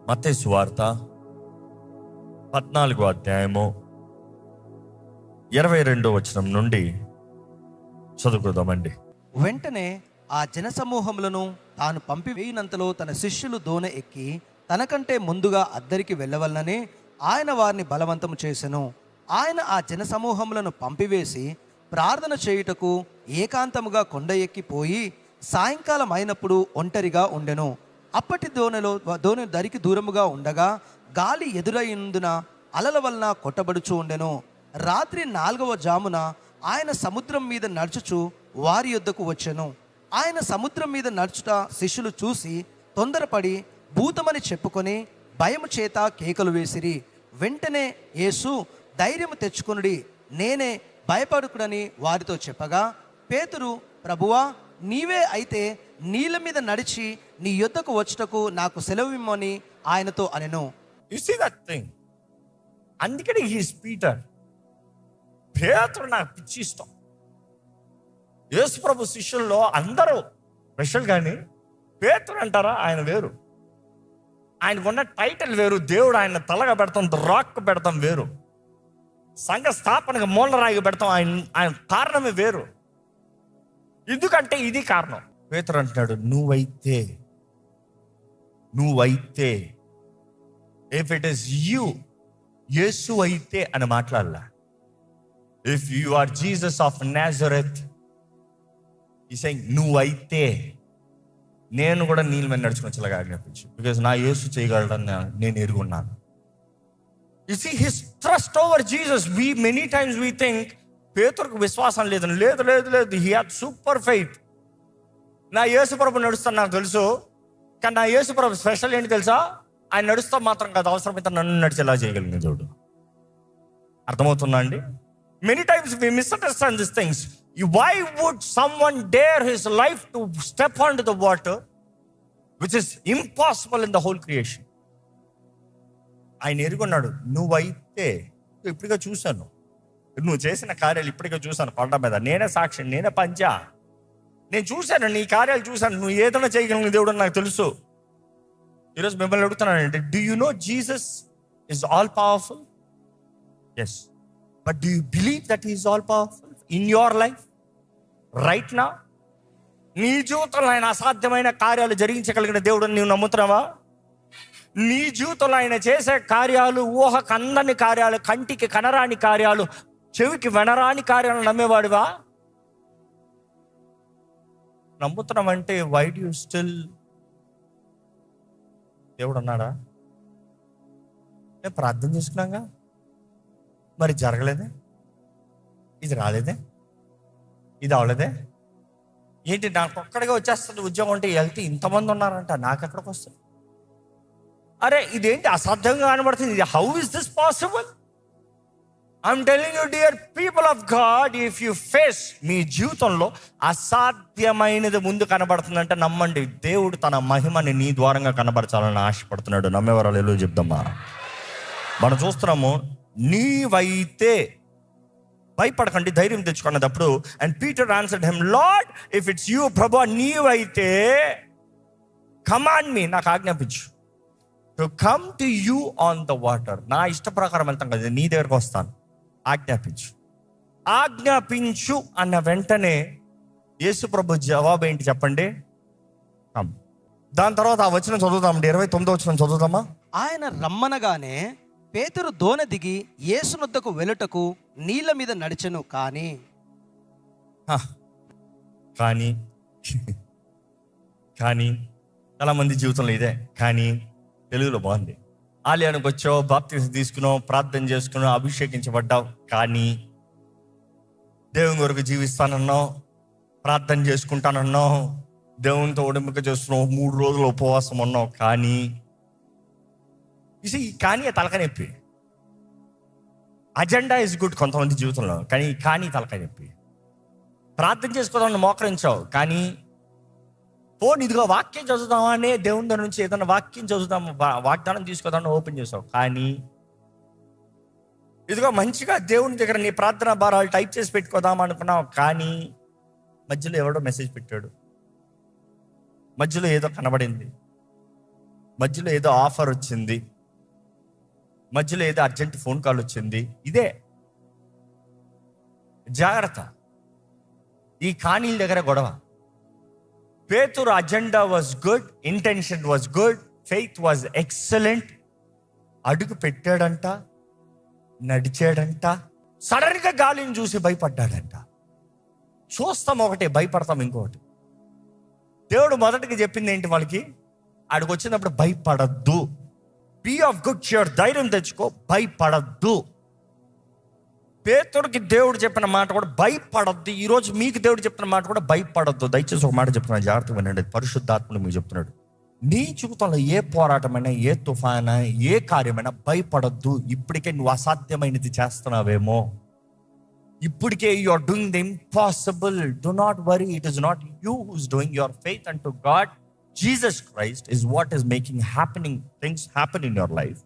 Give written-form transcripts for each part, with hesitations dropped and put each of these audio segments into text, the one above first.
మత్తయి సువార్త 14వ అధ్యాయము 22వ వచనం నుండి చదువుకుందామండి. వెంటనే ఆ జనసమూహములను తాను పంపివేయినంతలో తన శిష్యులు దోణి ఎక్కి తనకంటే ముందుగా అద్దరికి వెళ్ళవలనని ఆయన వారిని బలవంతము చేసెను. ఆయన ఆ జనసమూహములను పంపివేసి ప్రార్థన చేయుటకు ఏకాంతముగా కొండ ఎక్కిపోయి సాయంకాలం అయినప్పుడు ఒంటరిగా ఉండెను. అప్పటి దోణి దరికి దూరముగా ఉండగా గాలి ఎదురైనందున అలల వలన కొట్టబడుచు ఉండెను. రాత్రి 4వ జామున ఆయన సముద్రం మీద నడుచుచు వారి యొద్దకు వచ్చెను. ఆయన సముద్రం మీద నడుచుట శిష్యులు చూసి తొందరపడి భూతమని చెప్పుకొని భయము చేత కేకలు వేసిరి. వెంటనే యేసు ధైర్యము తెచ్చుకొనుడి, నేనే, భయపడుకుడని వారితో చెప్పగా, పేతురు, ప్రభువా, నీవే అయితే నీళ్ళ మీద నడిచి నీ యొద్దకు వచ్చుటకు నాకు సెలవిమ్మని ఆయనతో అనెను. You see that thing. అందుకని హీస్ పీటర్. పేతురు నాకు పిచ్చి ఇష్టం. యేసు ప్రభు శిష్యుల్లో అందరూ స్పెషల్, కానీ పేతురు అంటారా, ఆయన వేరు. ఆయనకున్న టైటిల్ వేరు. దేవుడు ఆయన తలగా పెడతాం, రాక్ పెడతాం వేరు. సంఘ స్థాపనగా మూలరాయిగా పెడతాం, ఆయన కారణమే వేరు. ఎందుకంటే ఇది కారణం. పేతురు అంటున్నాడు, నువ్వైతే if it is you, Yesu అయితే అని మాట్లాడలా. If you are Jesus of Nazareth, ఈ సెయింగ్ నువ్వైతే నేను కూడా నీళ్ళ మీద నడుచుకొచ్చేలాగా ఆజ్ఞాపించు, బికాజ్ నా యేసు చేయగలడని నేను ఎరుగున్నాను. You see his trust over Jesus. Many times we think పేతురుకు విశ్వాసం లేదని. లేదు, హీ హ్యాడ్ సూపర్ ఫెయిత్. నా యేసు ప్రభు నడుస్తాను నాకు తెలుసు, కానీ నా యేసు ప్రభు స్పెషల్ ఏంటి తెలుసా? ఆయన నడుస్తా మాత్రం కాదు, అవసరమైతే నన్ను నడిచేలా చేయగలిగిన దేవుడు. అర్థమవుతుందా అండి? Many times we misunderstand this things. Why would someone dare his life to step onto the water, which is impossible in the whole creation? ఆయన ఎరుగున్నాడు. నువ్వైతే, ఇప్పటిగా చూశాను, నువ్వు చేసిన కార్యాలు ఇప్పటికే చూశాను కొండ మీద. నేనే సాక్షి, నేనే పంచా, నేను చూశాను, నీ కార్యాలు చూశాను. నువ్వు ఏదైనా చేయగలిగిన దేవుడు నాకు తెలుసు. ఈరోజు మిమ్మల్ని అడుగుతున్నానంటే, do you know Jesus is all powerful? Yes, but do you believe that he is all powerful in your life right now? నీ జీవితంలో ఆయన అసాధ్యమైన కార్యాలు జరిగించగలిగిన దేవుడు నీవు నమ్ముతున్నావా? నీ జీవితంలో ఆయన చేసే కార్యాలు, ఊహకు అందని కార్యాలు, కంటికి కనరాని కార్యాలు, చెవికి వినరాని కార్యాలు నమ్మేవాడివా? నమ్ముతున్నామంటే వై డు యు స్టిల్? దేవుడు అన్నాడా? నేను ప్రార్థన చేసుకున్నాగా, మరి జరగలేదే, ఇది రాలేదే, ఇది అవలేదే, ఏంటి నాకు ఒక్కడిగా వచ్చేస్తుంది ఉద్యోగం అంటే వెళ్తే ఇంతమంది ఉన్నారంట, నాకు ఎక్కడికి వస్తుంది? అరే ఇదేంటి అసాధ్యంగా కనబడుతుంది, ఇది how is this possible? I'm telling you dear people of God, if you face, మీ జీవితంలో అసాధ్యమైనది ముందు కనబడుతుందంటే నమ్మండి, దేవుడు తన మహిమని నీ ద్వారంగా కనబరచాలని ఆశపడుతున్నాడు. నమ్మేవారు హల్లెలూయా చెప్దామా? మనం చూస్తున్నాము, నీవైతే, భయపడకండి, ధైర్యం తెచ్చుకున్నప్పుడు. And Peter answered him, Lord if it's you, ప్రభువా నీవైతే కమాండ్ మీ, నాకు ఆజ్ఞాపించు, to come to you on the water. నా ఇష్ట ప్రకారం వెళ్తాం కదా, నీ దగ్గరకు వస్తాను, ఆజ్ఞాపించు అన్న వెంటనే యేసు ప్రభు జవాబు ఏంటి చెప్పండి? కమ్. దాని తర్వాత ఆ వచనం చదువుతామండి, 29వ వచనం చదువుతామా? ఆయన రమ్మనగానే పేతురు దోణి దిగి యేసునొద్దకు వెళ్ళుటకు నీళ్ళ మీద నడిచెను. కానీ చాలా మంది జీవితంలో ఇదే కానీ. తెలుగులో బాగుంది. ఆలయానికి వచ్చావు, బాప్తిసం తీసుకున్నావు, ప్రార్థన చేసుకున్నావు, అభిషేకించబడ్డావు, కానీ దేవుని కొరకు జీవిస్తానన్నావు, ప్రార్థన చేసుకుంటానన్నావు, దేవునితో ఉడమిక చేస్తున్నావు, 3 రోజులు ఉపవాసం ఉన్నావు, కానీ కానీ తలకాయ నొప్పి. అజెండా ఇస్ గుడ్ కొంతమంది జీవితంలో, కానీ తలకాయ నొప్పి. ప్రార్థన చేసుకోదామని మోకరించావు, కానీ ఫోన్ ఇదిగో వాక్యం చదువుదామా అనే దేవుని దగ్గర నుంచి ఏదైనా వాక్యం చదువుదాము, వాగ్దానం తీసుకోదామని ఓపెన్ చేసావు, కానీ ఇదిగో మంచిగా దేవుని దగ్గర నీ ప్రార్థన భారాలు టైప్ చేసి పెట్టుకోదాం అనుకున్నావు, కానీ మధ్యలో ఎవడో మెసేజ్ పెట్టాడు, మధ్యలో ఏదో కనబడింది, మధ్యలో ఏదో ఆఫర్ వచ్చింది, మధ్యలో ఏదో అర్జెంట్ ఫోన్ కాల్ వచ్చింది. ఇదే జాగ్రత్త. ఈ కానీల దగ్గర గొడవ. పేతురు agenda was good, intention was good, faith was excellent. అడుగు పెట్టాడంట, నడిచాడంట. సడన్ గా గాలిని చూసి భయపడ్డాడంట. చూస్తాం ఒకటే, భయపడతాం ఇంకొకటి. దేవుడు మొదటిగా చెప్పింది ఏంటి వాళ్ళకి? ఆడికి వచ్చినప్పుడు భయపడద్దు, బీ ఆఫ్ గుడ్ cheer, ధైర్యం తెచ్చుకో, భయపడద్దు. పేతుడికి దేవుడు చెప్పిన మాట కూడా భయపడద్దు. ఈరోజు మీకు దేవుడు చెప్పిన మాట కూడా భయపడద్దు. దయచేసి ఒక మాట చెప్తున్నా, జాగ్రత్తగా వినండి. పరిశుద్ధాత్ముడు మీకు చెప్తున్నాడు, నీ జీవితంలో ఏ పోరాటమైనా, ఏ తుఫానా, ఏ కార్యమైనా భయపడద్దు. ఇప్పటికే నువ్వు అసాధ్యమైనది చేస్తున్నావేమో, ఇప్పటికే you are doing the impossible. Do not worry, it is not you who's doing. Your faith and to God Jesus Christ is what is making things happen in your life.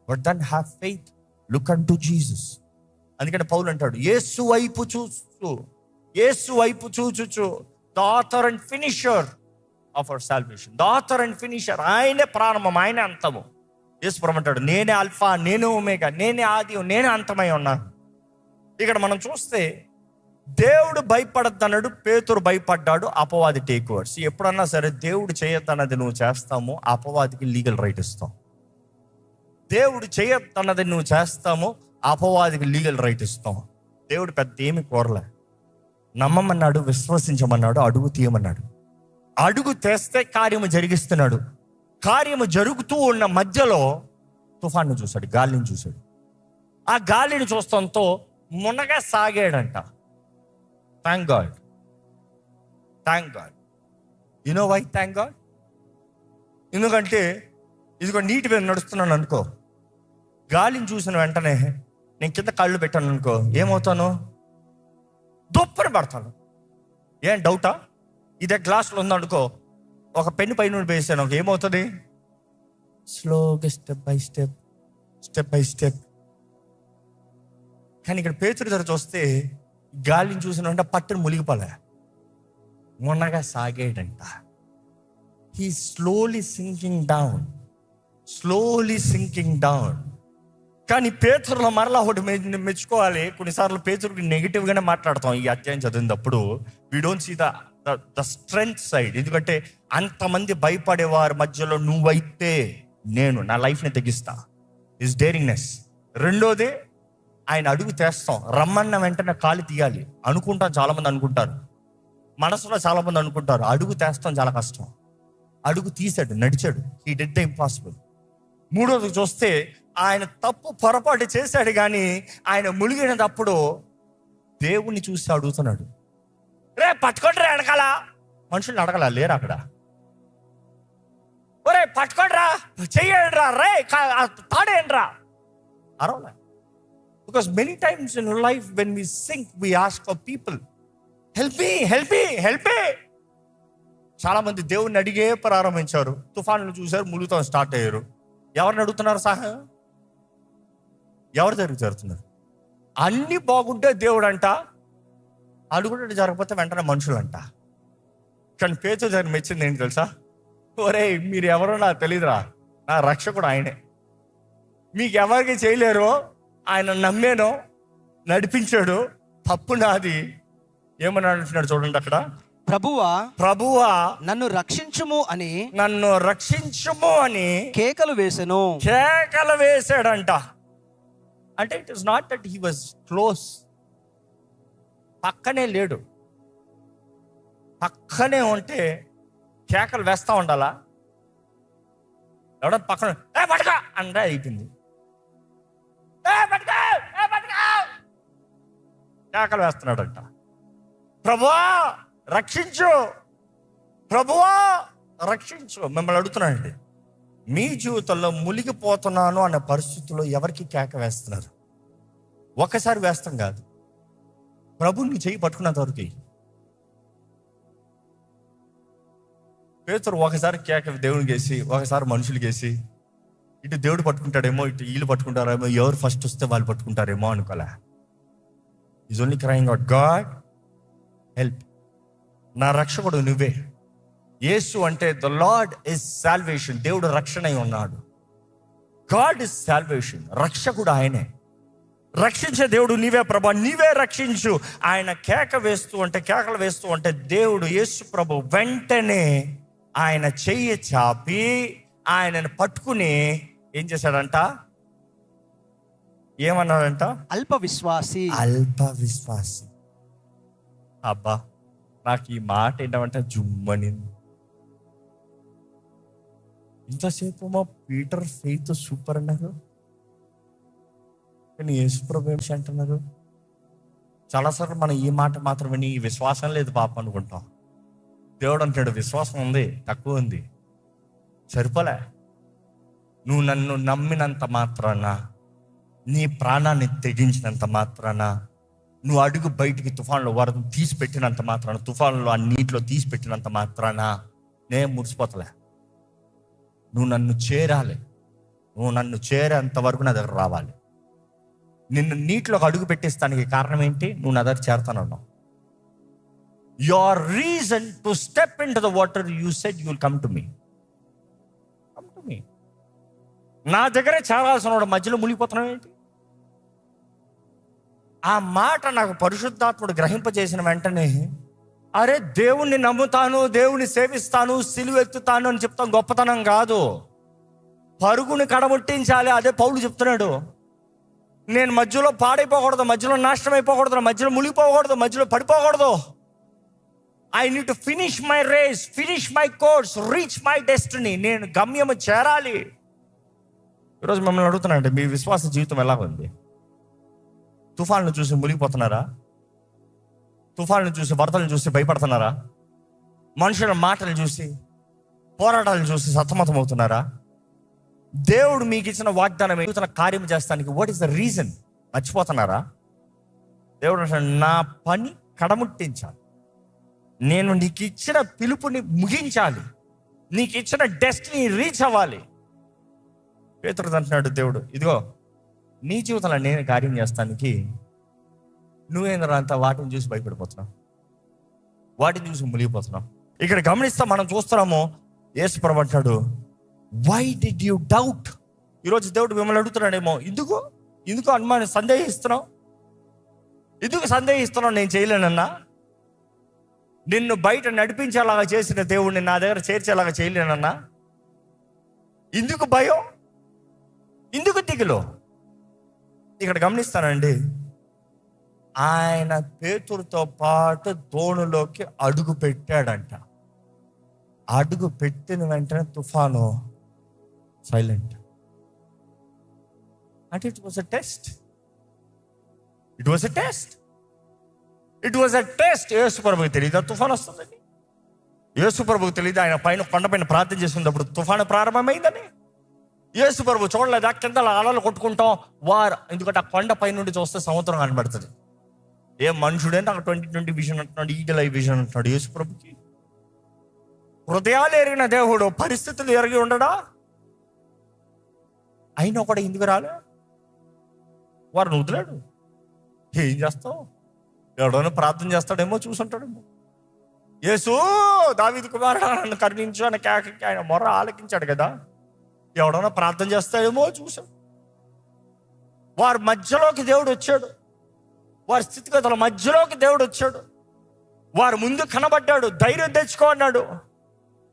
But then have faith, look unto Jesus. అందుకని పౌలు అంటాడు, యేసు వైపు చూచుచు the author and finisher of our salvation. The author and finisher, ఆయనే ప్రారంభం, ఆయనే అంతము. యేసు ప్రభు అంటాడు, నేనే అల్ఫా, నేనే ఒమేగా, నేనే ఆది, నేనే అంతమై ఉన్నాను. ఇక్కడ మనం చూస్తే దేవుడు భయపడద్దన్నాడు, పేతురు భయపడ్డాడు, అపవాది టేక్ ఓవర్స్. ఎప్పుడన్నా సరే దేవుడు చేయొద్దన్నది నువ్వు చేస్తాము, అపవాదికి లీగల్ రైట్ ఇస్తాం. దేవుడు చేయొద్దన్నది నువ్వు చేస్తాము, అపవాదికి లీగల్ రైట్ ఇస్తాం. దేవుడు పెద్ద ఏమి కోరలే. నమ్మమన్నాడు, విశ్వసించమన్నాడు, అడుగు తీయమన్నాడు. అడుగు తెస్తే కార్యము జరిగిస్తున్నాడు. కార్యము జరుగుతూ ఉన్న మధ్యలో తుఫాన్ని చూశాడు, గాలిని చూశాడు. ఆ గాలిని చూస్తాంతో మునగా సాగాడంట. Thank God, thank God. You know why thank God? ఎందుకంటే ఇదిగో నీటి మీద నడుస్తున్నాను అనుకో, గాలిని చూసిన వెంటనే నేను కింద కాళ్ళు పెట్టాను అనుకో, ఏమవుతాను? దొప్పని పడతాను. ఏం డౌటా? ఇదే గ్లాసులో ఉందనుకో, ఒక పెన్ను పైన వేసాను, ఏమవుతుంది? స్లోగా స్టెప్ బై స్టెప్. కానీ ఇక్కడ పేతురు దగ్గర చూస్తే గాలిని చూసినంటే పట్టును మునిగిపోలే, మొన్నగా సాగేడంట. He slowly sinking down. కానీ పేతురులో మరలా ఒకటి మెచ్చుకోవాలి. కొన్నిసార్లు పేతురుకి నెగిటివ్గానే మాట్లాడతాం ఈ అధ్యాయం చదివినప్పుడు. We don't see the strength side. ఎందుకంటే అంతమంది భయపడేవారి మధ్యలో నువ్వైతే నేను నా లైఫ్ని తెగిస్తా, ఇస్ డేరింగ్నెస్. రెండోది, ఆయన అడుగు తెస్తాం, రమ్మన్న వెంటనే కాలు తీయాలి అనుకుంటాం. చాలామంది అనుకుంటారు, మనసులో చాలామంది అనుకుంటారు అడుగు తెస్తాం చాలా కష్టం. అడుగు తీసాడు, నడిచాడు. He did the impossible. మూడోది చూస్తే ఆయన తప్పు పొరపాటు చేశాడు, కానీ ఆయన మునిగినప్పుడు దేవుణ్ణి చూసి అడుగుతున్నాడు, రే పట్టుకోండిరా వెనకాల. మనుషుల్ని అడగల, లేరు అక్కడ. ఒరే పట్టుకోండిరా, చెయ్యండి రా, రే తాడేయండి రా, అరవలే. Because many times in life when we sink, we ask for people, help me. చాలా మంది దేవుణ్ణి అడిగే ప్రారంభించారు. తుఫాను చూశారు, ములుగుతాం స్టార్ట్ అయ్యారు. ఎవరిని అడుగుతున్నారు సహాయం? ఎవరి దగ్గర జరుగుతున్నారు? అన్ని బాగుంటే దేవుడు అంట, అడుగుంటే జరగకపోతే వెంటనే మనుషులంట. కానీ పేతురు దగ్గర మెచ్చింది ఏంటి తెలుసా? ఒరే మీరు ఎవరో నాకు తెలియదురా, నా రక్షకుడు ఆయనే, మీకు ఎవరికి చేయలేరు, ఆయన నమ్మేనో నడిపించాడు, తప్పు నాది. ఏమని అంటున్నాడు చూడండి అక్కడ, ప్రభువా నన్ను రక్షించుము అని కేకలు వేసాడంట. అంటే it is not that he was close, పక్కనే లేడు. పక్కనే ఉంటే కేకలు వేస్తా ఉండాలా? ఎవడ పక్కన పట్టుకో అంటే అయిపోయింది, కేకలు వేస్తున్నాడంట. ప్రభువా రక్షించు, మిమ్మల్ని అడుగుతున్నానండి, మీ జీవితంలో మునిగిపోతున్నాను అనే పరిస్థితుల్లో ఎవరికి కేక వేస్తున్నారు? ఒకసారి వేస్తాం కాదు, ప్రభుని చెయ్యి పట్టుకున్నంత వరకు. పేతురు ఒకసారి కేక దేవునికి వేసి, ఒకసారి మనుషులకి వేసి, ఇటు దేవుడు పట్టుకుంటాడేమో, ఇటు వీళ్ళు పట్టుకుంటారేమో, ఎవరు ఫస్ట్ వస్తే వాళ్ళు పట్టుకుంటారేమో అనుకోలే. Is only crying out, God help, నా రక్షకుడు నువ్వే, యేసు అంటే ద లార్డ్ ఇస్ సాల్వేషన్, దేవుడు రక్షణ అయి ఉన్నాడు. గాడ్ ఇస్ సాల్వేషన్, రక్షకుడు ఆయనే. రక్షించే దేవుడు నీవే ప్రభా, నీవే రక్షించు. ఆయన కేకలు వేస్తూ ఉంటే దేవుడు యేసు ప్రభు వెంటనే ఆయన చెయ్యి చాపి ఆయనను పట్టుకుని ఏం చేశాడంట? ఏమన్నాడంట? అల్ప విశ్వాసి. అబ్బా, నాకు ఈ మాట ఏంటంటే జుమ్మని. ఇంతసేపు మా పీటర్ ఫెయిత్ సూపర్ అన్నారు, కానీ యేసు ప్రభు ఏమిటి అంటున్నారు? చాలాసార్లు మనం ఈ మాట మాత్రం విని ఈ విశ్వాసం లేదు పాప అనుకుంటాం. దేవుడు అంటాడు విశ్వాసం ఉంది, తక్కువ ఉంది, సరిపోలే. నువ్వు నన్ను నమ్మినంత మాత్రాన, నీ ప్రాణాన్ని తెగించినంత మాత్రాన, నువ్వు అడుగు బయటికి తుఫాన్లో వరద తీసి పెట్టినంత మాత్రాన, తుఫాన్లో ఆ నీటిలో తీసి పెట్టినంత మాత్రాన నేను మురిసిపోతలే. నువ్వు నన్ను చేరాలి, నువ్వు నన్ను చేరేంత వరకు నా దగ్గర రావాలి. నిన్ను నీటిలోకి అడుగు పెట్టేస్తానికి కారణం ఏంటి? నువ్వు నా దగ్గర చేరతానన్నావు. Your reason to step in to the water, you said you will come to me. నా దగ్గరే చేరాల్సిన వాడు మధ్యలో మునిగిపోతున్నావు ఏంటి? ఆ మాట నాకు పరిశుద్ధాత్ముడు గ్రహింపజేసిన వెంటనే, అరే దేవుణ్ణి నమ్ముతాను, దేవుని సేవిస్తాను, సిలువ ఎత్తుతాను అని చెప్తాను, గొప్పతనం కాదు. పరుగుని కడముట్టించాలి, అదే పౌలు చెప్తున్నాడు. నేను మధ్యలో పాడైపోకూడదు, మధ్యలో నాశనం అయిపోకూడదు, మధ్యలో మునిగిపోకూడదు, మధ్యలో పడిపోకూడదు. I need to finish my race, finish my course, reach my destiny. నేను గమ్యము చేరాలి. ఈరోజు మిమ్మల్ని అడుగుతున్నానంటే మీ విశ్వాస జీవితం ఎలా ఉంది? తుఫాన్లు చూసి మునిగిపోతున్నారా? తుఫాన్లు చూసి, వరదలను చూసి భయపడుతున్నారా? మనుషుల మాటలు చూసి, పోరాటాలను చూసి సతమతం అవుతున్నారా? దేవుడు మీకు ఇచ్చిన వాగ్దానం, ఇచ్చిన కార్యం చేస్తానికి వాట్ ఈస్ ద రీజన్? మర్చిపోతున్నారా? దేవుడు అంటాడు, నా పని కడముట్టించాలి, నేను నీకు ఇచ్చిన పిలుపుని ముగించాలి, నీకు ఇచ్చిన డెస్టినీ రీచ్ అవ్వాలి. పేతురు అంటున్నాడు దేవుడు, ఇదిగో నీ జీవితంలో నేను కార్యం చేస్తానికి నువ్వేంద్ర అంతా వాటిని చూసి భయపడిపోతున్నావు, వాటిని చూసి మునిగిపోతున్నావు. ఇక్కడ గమనిస్తా మనం చూస్తున్నాము, యేసు ప్రభు అంటాడు, వై డిడ్ యూ డౌట్? ఈరోజు దేవుడు మిమ్మల్ని అడుగుతున్నాడేమో, ఎందుకు అనుమానం సందేహిస్తున్నావు? ఎందుకు సందేహిస్తున్నావు? నేను చేయలేనన్నా? నిన్ను బయట నడిపించేలాగా చేసిన దేవుడిని నా దగ్గర చేర్చేలాగా చేయలేనన్నా? ఎందుకు భయం? ఎందుకు దిగులు? ఇక్కడ గమనిస్తానండి, ఆయన పేతురుతో పాటు దోణిలోకి అడుగు పెట్టాడంట. అడుగు పెట్టిన వెంటనే తుఫాను సైలెంట్. అంటే ఇట్ వాజ్ అ టెస్ట్. యేసు ప్రభువుకి తెలియదు తుఫాను వస్తుందని. యేసు ప్రభువుకి తెలియదు ఆయన కొండపైన ప్రార్థన చేసినప్పుడు తుఫాను ప్రారంభమైందని. యేసు ప్రభు చూడలేదా కింద అలలు కొట్టుకుంటాం ఎందుకంటే ఆ కొండ పై నుండి చూస్తే సముద్రం కనబడుతుంది. ఏ మనుషుడేంటి అక్కడ 20/20 విజన్ అంటున్నాడు, ఈగల్ ఐ విజన్ అంటున్నాడు. యేసు ప్రభుకి హృదయాలు ఎరిగిన దేవుడు పరిస్థితులు ఎరిగి ఉండడా? అయినా కూడా ఎందుకు రాలే? వారిని వదిలాడు. ఏం చేస్తావు? ఎవడైనా ప్రార్థన చేస్తాడేమో, చూసుంటాడేమో. యేసు దావీదు కుమారుడా నన్ను కరుణించు అని కేకకి ఆయన మొర్ర ఆలకించాడు కదా. ఎవడైనా ప్రార్థన చేస్తాడేమో చూసాడు. వారి మధ్యలోకి దేవుడు వచ్చాడు, వారి స్థితిగతుల మధ్యలోకి దేవుడు వచ్చాడు, వారి ముందు కనబడ్డాడు, ధైర్యం తెచ్చుకో అన్నాడు.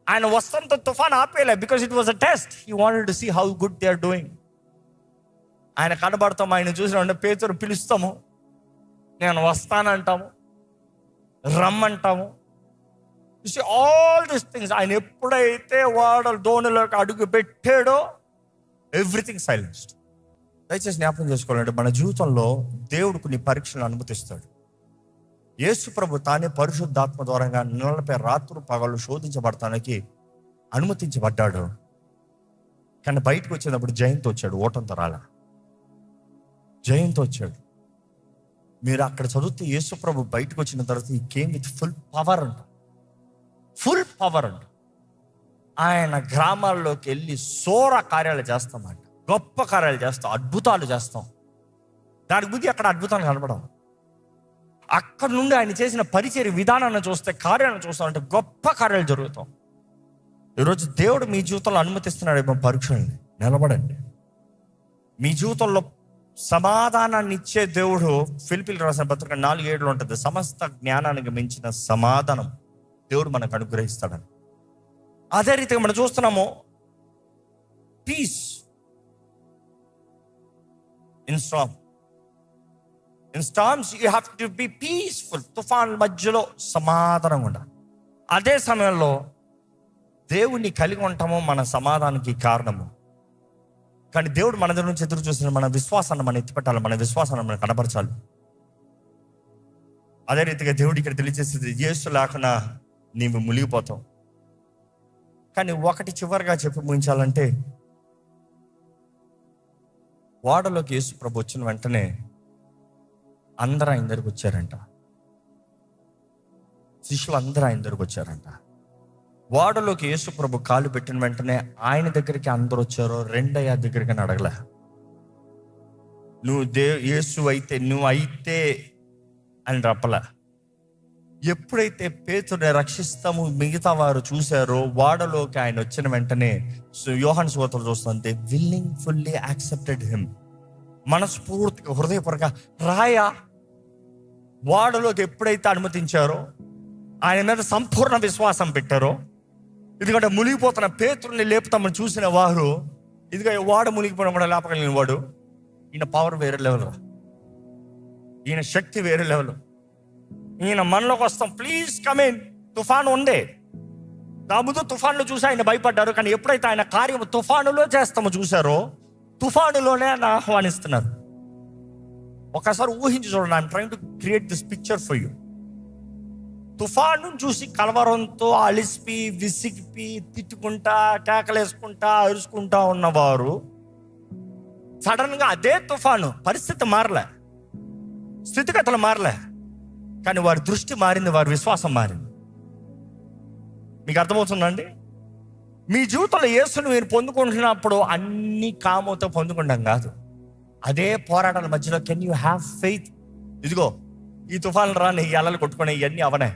ఆయన వస్తంతో తుఫాన్ ఆపేలే, because it was a test. He wanted to see how good they are doing. ఆయన కనబడతాము, ఆయన చూసిన పేతురు పిలుస్తాము, నేను వస్తానంటాము, రమ్మంటాము. ఆల్ దీస్ థింగ్స్ ఆయన ఎప్పుడైతే వాడు దోణిలోకి అడుగు పెట్టాడో ఎవ్రీథింగ్ సైలెన్స్డ్. దయచేసి జ్ఞాపకం చేసుకోవాలంటే మన జీవితంలో దేవుడు కొన్ని పరీక్షలను అనుమతిస్తాడు. యేసు ప్రభు తానే పరిశుద్ధాత్మ ద్వారా 40 రాత్రులు పగలు శోధించబడటానికి అనుమతించబడ్డాడు. కానీ బయటకు వచ్చేటప్పుడు జయంతో వచ్చాడు, ఓటంతో రాల, జయంతో వచ్చాడు. మీరు అక్కడ చదివితే యేసు ప్రభు బయటకు వచ్చిన తర్వాత ఈ కేమ్ విత్ ఫుల్ పవర్ అంట. ఆయన గ్రామాల్లోకి వెళ్ళి సోర కార్యాలు చేస్తామంట, గొప్ప కార్యాలు చేస్తాం, అద్భుతాలు చేస్తాం. దానికి బుద్ధి అక్కడ అద్భుతాలు కనపడం. అక్కడ నుండి ఆయన చేసిన పరిచర్య విధానాన్ని చూస్తే, కార్యాలను చూస్తామంటే గొప్ప కార్యాలు జరుగుతాం. ఈరోజు దేవుడు మీ జీవితంలో అనుమతిస్తున్నాడేమో పరీక్షల్ని. నిలబడండి. మీ జీవితంలో సమాధానాన్ని ఇచ్చే దేవుడు, ఫిలిప్పీయులకు రాసిన పత్రిక 4:7 ఉంటుంది, సమస్త జ్ఞానానికి మించిన సమాధానం దేవుడు మనకు అనుగ్రహిస్తాడని. అదే రీతిగా మనం చూస్తున్నాము, peace in storm. In storms you have to be peaceful. తుఫాన్ మధ్యలో సమాధానం ఉండాలి. అదే సమయంలో దేవుణ్ణి కలిగి ఉంటాము మన సమాధానానికి కారణము. కానీ దేవుడు మన దగ్గర నుంచి ఎదురు చూసిన మన విశ్వాసాన్ని మనం ఎత్తిపెట్టాలి, మన విశ్వాసాన్ని మనం కనపరచాలి. అదే రీతిగా దేవుడు ఇక్కడ తెలియజేసేది, యేసు లేకుండా నీవు మునిగిపోతావు. కానీ ఒకటి చివరిగా చెప్పి ముగించాలంటే, ఓడలోకి యేసు ప్రభు వచ్చిన వెంటనే అందరూ ఆయన దగ్గరికి వచ్చారంట. శిష్యులు అందరూ ఆయన దగ్గరికి వచ్చారంట. ఓడలోకి యేసు ప్రభు కాలు పెట్టిన వెంటనే ఆయన దగ్గరికి అందరూ వచ్చారో, రెండయ్య దగ్గరికి అడగలే. నువ్వు యేసు అయితే, నువ్వు అయితే అని రప్పలే. ఎప్పుడైతే పేతురుని రక్షిస్తాము మిగతా వారు చూశారో, ఓడలోకి ఆయన వచ్చిన వెంటనే యోహాను సువార్తలో చూస్తుంటే విల్లింగ్ ఫుల్లీ యాక్సెప్టెడ్ హిమ్. మనస్ఫూర్తిగా హృదయపూర్వక రాయా ఓడలోకి ఎప్పుడైతే అనుమతించారో, ఆయన మీద సంపూర్ణ విశ్వాసం పెట్టారో, ఎందుకంటే మునిగిపోతున్న పేతురుని లేపుతామని చూసిన వారు, ఇదిగా వాడు మునిగిపోవడం కూడా లేపగలిగిన వాడు, ఈయన పవర్ వేరే లెవెల్, ఈయన శక్తి వేరే లెవెల్. ఈయన మనలోకి వస్తాం, ప్లీజ్ కమిన్. తుఫాను ఉండే, నా ముందు తుఫాన్లు చూసి ఆయన భయపడ్డారు. కానీ ఎప్పుడైతే ఆయన కార్యము తుఫానులో చేస్తామో చూసారో, తుఫానులోనే ఆయన ఆహ్వానిస్తున్నారు. ఒకసారి ఊహించి చూడండి. I'm trying to create this picture for you. తుఫాను చూసి కలవరంతో అలిసిపి విసిగిపి తిట్టుకుంటా కేకలేసుకుంటా అరుచుకుంటా ఉన్నవారు, సడన్ గా అదే తుఫాను, పరిస్థితి మారలే, స్థితిగతులు మారలే, కానీ వారి దృష్టి మారింది, వారి విశ్వాసం మారింది. మీకు అర్థమవుతుందండి? మీ జీవితంలో యేసును మీరు పొందుకుంటున్నప్పుడు అన్ని కామతో పొందుకుంటాం కాదు, అదే పోరాటాల మధ్యలో కెన్ యూ హ్యావ్ ఫెయిత్. ఇదిగో ఈ తుఫాన్లు రాని, ఈ అలలు కొట్టుకునే ఇవన్నీ అవనే,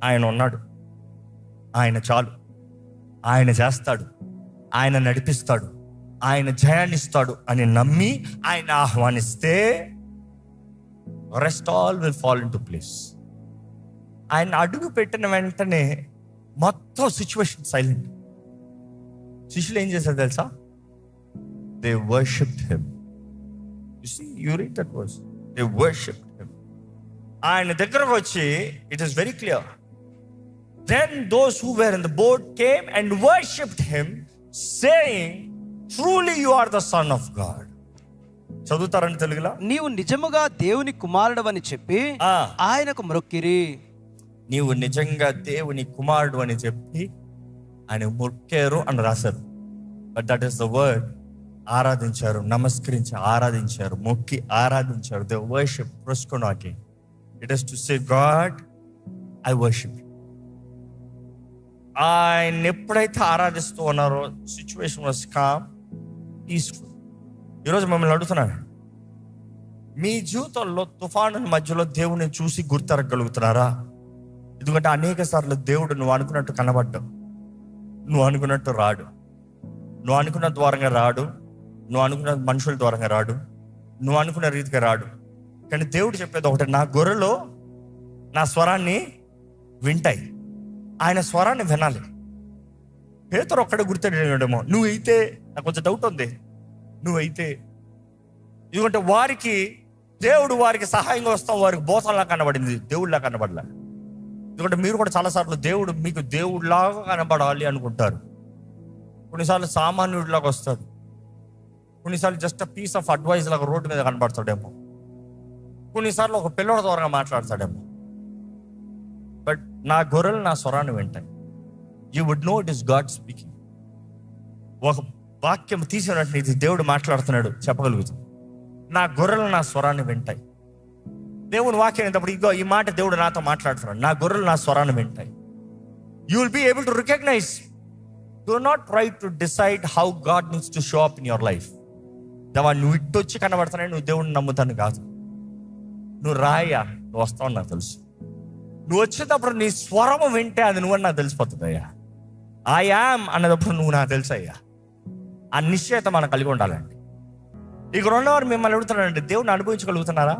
ఆయన ఉన్నాడు, ఆయన చాలు, ఆయన చేస్తాడు, ఆయన నడిపిస్తాడు, ఆయన జయాన్నిస్తాడు అని నమ్మి ఆయన ఆహ్వానిస్తే rest all will fall in to place. ఆయన అడుగు పెట్టిన వెంటనే మొత్తం సిచ్యువేషన్ సైలెంట్. శిష్యులు ఏం చేశారు తెలుసా? They worshipped him. You see, you read that verse, they worshipped him. ఆయన దగ్గరకు వచ్చి, it is very clear, then those who were in the boat came and worshipped him, saying, truly you are the son of God. చదువుతారండి తెలుగులో? నీవు నిజముగా దేవుని కుమారుడు అని చెప్పి ఆయనకు మొక్కిరి. నీవు నిజంగా దేవుని కుమారుడు అని చెప్పి ఆయన మొక్కారు అని రాశారు. But that is the word. ఆరాధించారు, నమస్కరించి ఆరాధించారు, మొక్కి ఆరాధించారు. దే వర్షిప్ ప్రొస్కొనాకి. It is to say, God I worship. ఆయన ఎప్పుడైతే ఆరాధిస్తూ ఉన్నారో, సిచ్యువేషన్ వాస్ కామ్, పీస్ఫుల్. ఈరోజు మిమ్మల్ని అడుగుతున్నాను, మీ జీవితంలో తుఫాను మధ్యలో దేవుని చూసి గుర్తెరగలుగుతున్నారా? ఎందుకంటే అనేక సార్లు దేవుడు నువ్వు అనుకున్నట్టు కనబడ్డావు, నువ్వు అనుకున్నట్టు రాడు, నువ్వు అనుకున్న ద్వారంగా రాడు, నువ్వు అనుకున్న మనుషుల ద్వారంగా రాడు, నువ్వు అనుకున్న రీతిగా రాడు. కానీ దేవుడు చెప్పేది ఒకటి, నా గొర్రెలు నా స్వరాన్ని వింటాయి. ఆయన స్వరాన్ని వినాలి. పేతురు ఒక్కడే గుర్తెడేమో, నువ్వైతే, నాకు కొంచెం డౌట్ ఉంది, నువ్వైతే. ఎందుకంటే వారికి దేవుడు వారికి సహాయంగా వస్తాం, వారికి బోధనలా కనబడింది, దేవుడిలా కనబడలే. ఎందుకంటే మీరు కూడా చాలాసార్లు దేవుడు మీకు దేవుడిలాగా కనబడాలి అనుకుంటారు. కొన్నిసార్లు సామాన్యుడిలాగా వస్తాడు, కొన్నిసార్లు జస్ట్ పీస్ ఆఫ్ అడ్వైస్ లాగా రోడ్డు మీద కనబడతాడేమో, కొన్నిసార్లు ఒక పిల్లల ద్వారా మాట్లాడతాడేమో. బట్ నా గొర్రెలు నా స్వరాన్ని వింటాయి. You would know it is God speaking. ఒక వాక్యం తీసినట్టు ఇది దేవుడు మాట్లాడుతున్నాడు చెప్పగలుగుతాం. నా గొర్రెలు నా స్వరాన్ని వింటాయి. దేవుని వాక్యం అయినప్పుడు ఇగో ఈ మాట దేవుడు నాతో మాట్లాడుతున్నాడు, నా గొర్రెలు నా స్వరాన్ని వింటాయి. You will be able to recognise. Do not try to decide how God needs to show up in your life. దేవా నువ్వు ఇటు వచ్చి కనబడుతున్నాయి, నువ్వు దేవుడిని నమ్ముతాను కాదు. నువ్వు రాయ్యా, నువ్వు వస్తావు నాకు తెలుసు. నువ్వు వచ్చేటప్పుడు నీ స్వరము వింటే అది నువ్వని నాకు తెలిసిపోతుంది. అయ్యా ఐ యామ్ అన్నదప్పుడు నువ్వు నాకు తెలుసయ్యా. ఆ నిశ్చయత మనం కలిగి ఉండాలండి. ఇక రెండవవారు మిమ్మల్ని అడుగుతున్నాడంటే, దేవుడిని అనుభవించగలుగుతున్నారా?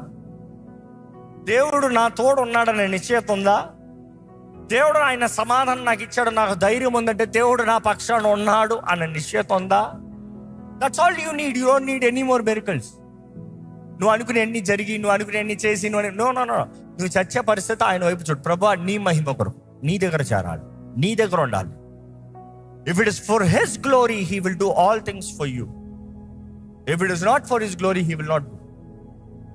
దేవుడు నా తోడు ఉన్నాడనే నిశ్చయత ఉందా? దేవుడు ఆయన సమాధానం నాకు ఇచ్చాడు, నాకు ధైర్యం ఉందంటే దేవుడు నా పక్షాన ఉన్నాడు అన్న నిశ్చయత ఉందా? That's all you need. You don't need any more miracles. నువ్వు అనుకునే అన్ని జరిగి, నువ్వు అనుకునే అన్ని చేసి, నో, నువ్వు చచ్చే పరిస్థితి ఆయన వైపు చూడు. ప్రభువా, నీ మహిమ కొరకు నీ దగ్గర చేరాలి, నీ దగ్గర ఉండాలి. If it is for his glory, he will do all things for you. If it is not for his glory, he will not do.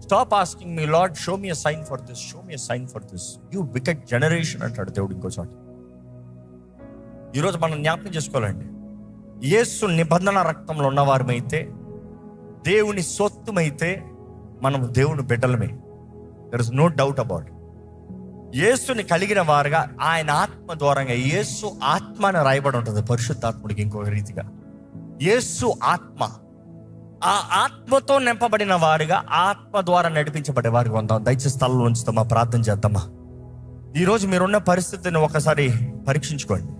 Stop asking me, Lord show me a sign for this, show me a sign for this, you wicked generation అంటాడు దేవుడు ఇంకో చోట. ఈరోజు మనం జ్ఞాపకం చేసుకోవాలండి, యేసు నిబంధన రక్తంలో ఉన్నవారమైతే, దేవుని సొత్తుమైతే, మనం దేవుని బిడ్డలమే. There is no doubt about. యేసుని కలిగిన వారుగా ఆయన ఆత్మ ద్వారంగా, యేసు ఆత్మ అని రాయబడి ఉంటుంది పరిశుద్ధాత్ముడికి ఇంకొక రీతిగా. యేసు ఆత్మ, ఆ ఆత్మతో నింపబడిన వారుగా, ఆత్మ ద్వారా నడిపించబడే వారికి ఉందాం. దయచేసి స్థలంలో ఉంచుతామా, ప్రార్థన చేద్దామా. ఈరోజు మీరున్న పరిస్థితిని ఒకసారి పరీక్షించుకోండి.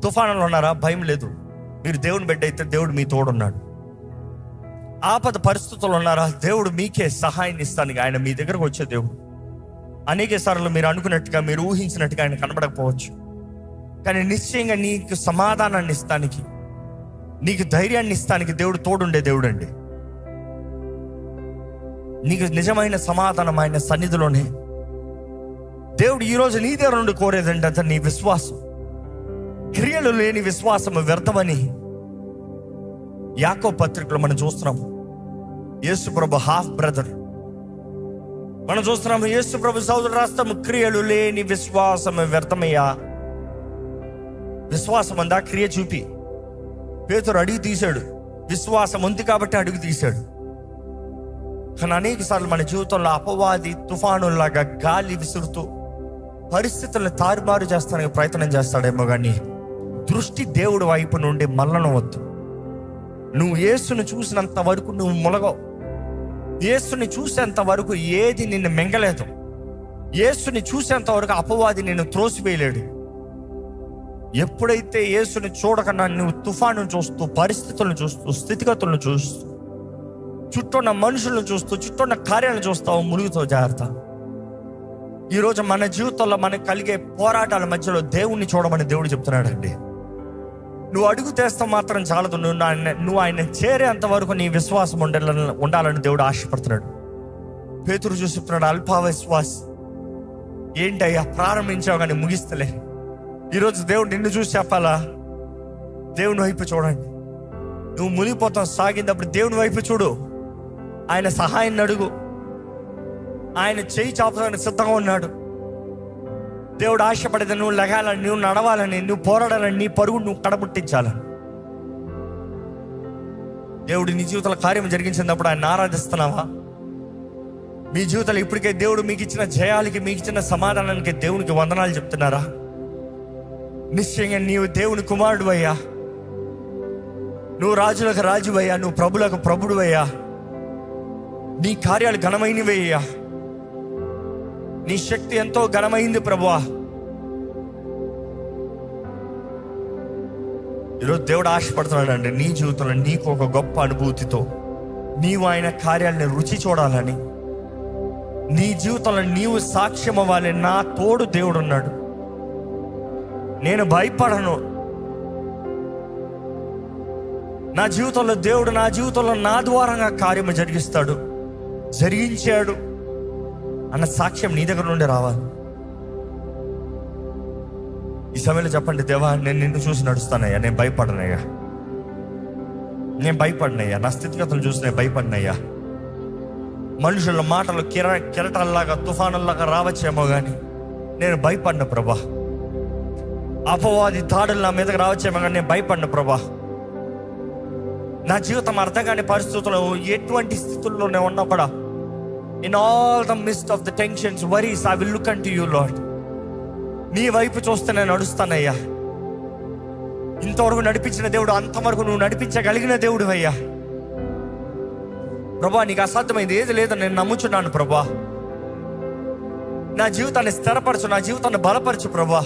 తుఫానులో ఉన్నారా? భయం లేదు. మీరు దేవుని బిడ్డ అయితే దేవుడు మీ తోడున్నాడు. ఆపద పరిస్థితుల్లో ఉన్నారా? దేవుడు మీకే సహాయాన్ని ఇస్తానికి ఆయన మీ దగ్గరకు వచ్చే దేవుడు. అనేక సార్లు మీరు అనుకున్నట్టుగా, మీరు ఊహించినట్టుగా ఆయన కనబడకపోవచ్చు, కానీ నిశ్చయంగా నీకు సమాధానాన్ని ఇస్తానికి, నీకు ధైర్యాన్ని ఇస్తానికి దేవుడు తోడుండే దేవుడు అండి. నీకు నిజమైన సమాధానం ఆయన సన్నిధిలోనే. దేవుడు ఈరోజు నీ దగ్గర నుండి కోరేదంటే అతను నీ విశ్వాసం. క్రియలు లేని విశ్వాసం వ్యర్థమని యాకోబు పత్రికలో మనం చూస్తున్నాం. యేసు ప్రభు హాఫ్ బ్రదర్ మనం చూస్తున్నాము. యేసు ప్రభు సోదరుడు రాస్తాము, క్రియలు లేని విశ్వాసం వ్యర్థమయ్యా. విశ్వాసం అందా? క్రియ చూపి. పేతురు అడుగు తీశాడు, విశ్వాసం ఉంది కాబట్టి అడుగు తీశాడు. కానీ అనేక సార్లు మన జీవితంలో అపవాది తుఫానులాగా గాలి విసురుతూ పరిస్థితులను తారుమారు చేస్తానికి ప్రయత్నం చేస్తాడేమో, కానీ దృష్టి దేవుడి వైపు నుండి మళ్ళనవద్దు. నువ్వు యేసుని చూసినంత వరకు నువ్వు ములగవు. యేసుని చూసేంత వరకు ఏది నిన్ను మింగలేదు. యేసుని చూసేంత వరకు అపవాది నిన్ను త్రోసివేయలేడు. ఎప్పుడైతే యేసుని చూడకుండా నువ్వు తుఫాను చూస్తూ, పరిస్థితులను చూస్తూ, స్థితిగతులను చూస్తూ, చుట్టూన్న మనుషులను చూస్తూ, చుట్టూన్న కార్యాలను చూస్తావు, మురుగుతావు. జాగ్రత్త. ఈరోజు మన జీవితంలో మనకు కలిగే పోరాటాల మధ్యలో దేవుణ్ణి చూడమని దేవుడు చెప్తున్నాడండి. నువ్వు అడుగు తెస్తా మాత్రం చాలదు, నువ్వు ఆయన చేరేంత వరకు నీ విశ్వాసం ఉండాలని దేవుడు ఆశపడుతున్నాడు. పేతురు చూసి చెప్తున్నాడు, అల్ప విశ్వాస్, ఏంటయ్యా ప్రారంభించావు కానీ ముగిస్తలే. ఈరోజు దేవుడు నిన్ను చూసి చెప్పాలా, దేవుని వైపు చూడండి. నువ్వు మునిగిపోతావు సాగినప్పుడు దేవుని వైపు చూడు. ఆయన సహాయాన్ని అడుగు. ఆయన చేయి చాపడానికి సిద్ధంగా ఉన్నాడు. దేవుడు ఆశపడేది నువ్వు లెగాలని, నువ్వు నడవాలని, నువ్వు పోరాడాలని, నీ పరుగు నువ్వు కడబుట్టించాలని. దేవుడు నీ జీవితంలో కార్యం జరిగించినప్పుడు ఆయన ఆరాధిస్తున్నావా? మీ జీవితంలో ఇప్పటికే దేవుడు మీకు ఇచ్చిన జయాలకి, మీకు ఇచ్చిన సమాధానానికి దేవునికి వందనాలు చెప్తున్నారా? నిశ్చయంగా నీవు దేవుని కుమారుడు అయ్యా, నువ్వు రాజులకు రాజు అయ్యా, నువ్వు ప్రభులకు ప్రభుడు అయ్యా. నీ కార్యాలు ఘనమైనవి అయ్యా, నీ శక్తి ఎంతో ఘనమైంది ప్రభువా. ఈరోజు దేవుడు ఆశపడుతున్నాడండి నీ జీవితంలో నీకు ఒక గొప్ప అనుభూతితో నీవు ఆయన కార్యాలని రుచి చూడాలని, నీ జీవితంలో నీవు సాక్ష్యం అవ్వాలి. నా తోడు దేవుడు ఉన్నాడు, నేను భయపడను. నా జీవితంలో దేవుడు నా ద్వారంగా కార్యము జరిగిస్తాడు, జరిగించాడు అన్న సాక్ష్యం నీ దగ్గర నుండి రావాలి. ఈ సమయంలో చెప్పండి, దేవా నేను నిన్ను చూసి నడుస్తానయ్యా, నేను భయపడనయ్యా, నా స్థితిగతులు చూసి నేను భయపడినయ్యా. మనుషుల మాటలు కెరటాల్లాగా తుఫానుల్లాగా రావచ్చేమో కానీ నేను భయపడిన ప్రభా. అపవాది దాడులు నా మీదకి రావచ్చేమో కానీ నేను భయపడిన ప్రభా. నా జీవితం అర్థం కాని పరిస్థితుల్లో, ఎటువంటి స్థితుల్లో నేను ఉన్నా కూడా, in all the midst of the tensions, worries, I will look unto you, Lord. నీ వైపు చూస్తే నేను నడుస్తానయ్యా. ఇంతవరకు నడిపించిన దేవుడు అంతవరకు నువ్వు నడిపించగలిగిన దేవుడు అయ్యా. ప్రభా నీకు అసాధ్యమైంది ఏది లేదని నేను నమ్ముచున్నాను ప్రభా. నా జీవితాన్ని స్థిరపరచు, నా జీవితాన్ని బలపరచు ప్రభా.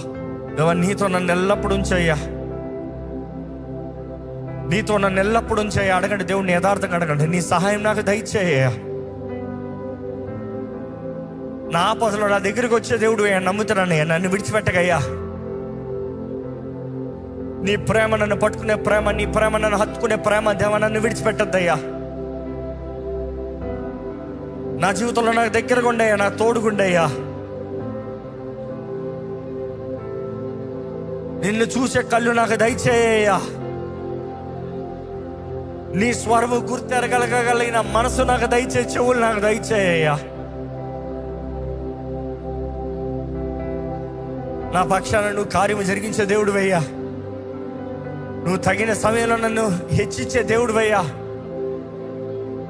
దేవా, నీతో నన్ను ఎల్లప్పుడూ ఉంచయ్యా, నీతో నన్ను ఎల్లప్పుడూ ఉంచయ్యా. అడగండి, దేవుడిని యథార్థంగా అడగండి, నీ సహాయం నాకు దయచేయ్యా. నా ఆపదలో నా దగ్గరికి వచ్చే దేవుడు నమ్ముతున్నానయ్యా, నన్ను విడిచిపెట్టగయ్యా. నీ ప్రేమ నన్ను పట్టుకునే ప్రేమ, నీ ప్రేమ నన్ను హత్తుకునే ప్రేమ, దేవా నన్ను విడిచిపెట్టద్దయ్యా. నా జీవితంలో నాకు దగ్గరగా ఉండయ్యా, నా తోడుగుండయ్యా. నిన్ను చూసే కళ్ళు నాకు దయచేయ్యా. నీ స్వరము గుర్తెరగలగలిగిన మనసు నాకు దయచే, చెవులు నాకు దయచేయ్యా. నా పక్షాన నువ్వు కార్యము జరిగించే దేవుడు వయ్యా. నువ్వు తగిన సమయంలో నన్ను హెచ్చించే దేవుడు వయ్యా,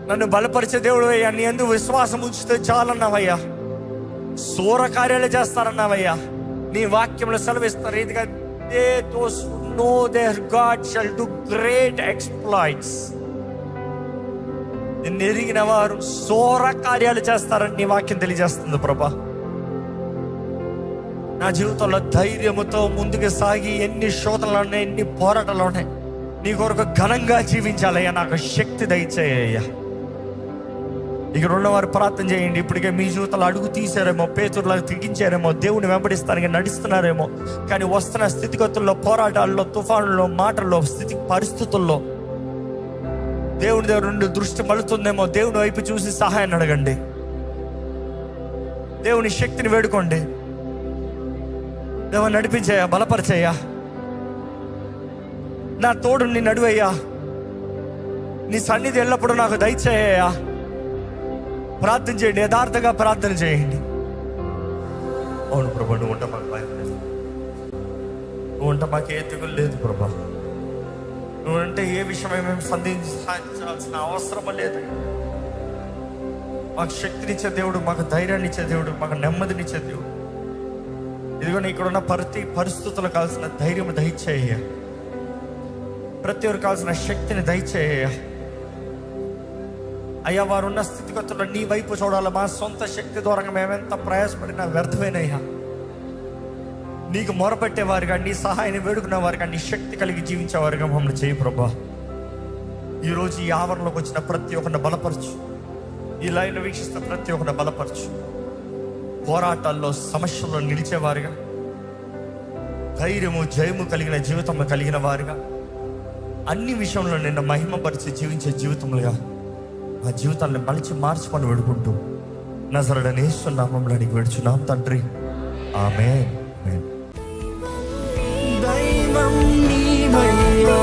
నన్ను బలపరిచే దేవుడు వయ్యా. నీ యందు విశ్వాసం ఉంచితే చాలన్నావయ్యా. శూర కార్యాలు చేస్తారన్నావయ్యా. నీ వాక్యంలో సెలవిస్తారు, ఇదిగా those who know their God shall do great exploits. నిన్ను ఎరిగిన వారు శూర కార్యాలు చేస్తారని నీ వాక్యం తెలియజేస్తుంది ప్రభా. నా జీవితంలో ధైర్యముతో ముందుకు సాగి ఎన్ని శోధనలు ఉన్నాయి, ఎన్ని పోరాటాలు ఉన్నాయి, నీ కొరకు ఘనంగా జీవించాలయ్యా. నాకు శక్తి దయచేయ్యా. ఇక్కడ ఉన్నవారు ప్రార్థన చేయండి. ఇప్పటికే మీ జీవితంలో అడుగు తీసారేమో, పేతురులాగా తిరిగించారేమో, దేవుని వెంబడిస్తానికి నడుస్తున్నారేమో, కానీ వస్తున్న స్థితిగతుల్లో, పోరాటాల్లో, తుఫానుల్లో, మాటల్లో, పరిస్థితుల్లో దేవుని దగ్గర నుండి దృష్టి మలుతుందేమో. దేవుని వైపు చూసి సహాయాన్ని అడగండి. దేవుని శక్తిని వేడుకోండి. దేవా నడిపించయ్యా, బలపరిచయ్యా, నా తోడు నీ నడువయ్యా. నీ సన్నిధి ఎల్లప్పుడూ నాకు దయచేయ్యా. ప్రార్థన చేయండి, యథార్థంగా ప్రార్థన చేయండి. అవును ప్రభా, నువ్వు ఉంటా మాకు భయం లేదు, నువ్వు ఉంటా మాకు ఏ తెగులు లేదు ప్రభా. నువ్వంటే ఏ విషయమై మేము సందేహించాల్సిన అవసరం లేదు. మాకు శక్తినిచ్చే దేవుడు, మాకు ధైర్యాన్ని ఇచ్చే దేవుడు, మాకు నెమ్మదినిచ్చే దేవుడు. ఇదిగో ఇక్కడ ఉన్న ప్రతి పరిస్థితులు కావాల్సిన ధైర్యం దయచేయ్యా. ప్రతి ఒక్కరు కావాల్సిన శక్తిని దయచేయ్యా. అయ్యా, వారు ఉన్న స్థితిగతుల్లో నీ వైపు చూడాలి. మా సొంత శక్తి ద్వారా మేమెంత ప్రయాసపడినా వ్యర్థమేనయ్యా. నీకు మొరపెట్టేవారుగా, నీ సహాయాన్ని వేడుకునేవారుగా, నీ శక్తి కలిగి జీవించేవారుగా మమ్మల్ని చేయి ప్రభా. ఈరోజు ఈ ఆవరణలోకి వచ్చిన ప్రతి ఒక్కరిని బలపరచు. ఈ లైన్ వీక్షిస్తున్న ప్రతి ఒక్కరిని బలపరచు. పోరాటాల్లో, సమస్యల్లో నిలిచేవారుగా, ధైర్యము, జయము కలిగిన జీవితం కలిగిన వారుగా, అన్ని విషయంలో నిన్ను మహిమపరిచి జీవించే జీవితములుగా ఆ జీవితాన్ని మలిచి మార్చుకొని వేడుకుంటూ నజరేయుడైన యేసు నామములో అడిగి వేడుచున్నాం తండ్రి, ఆమేన్. దైవం నీవయ్యా.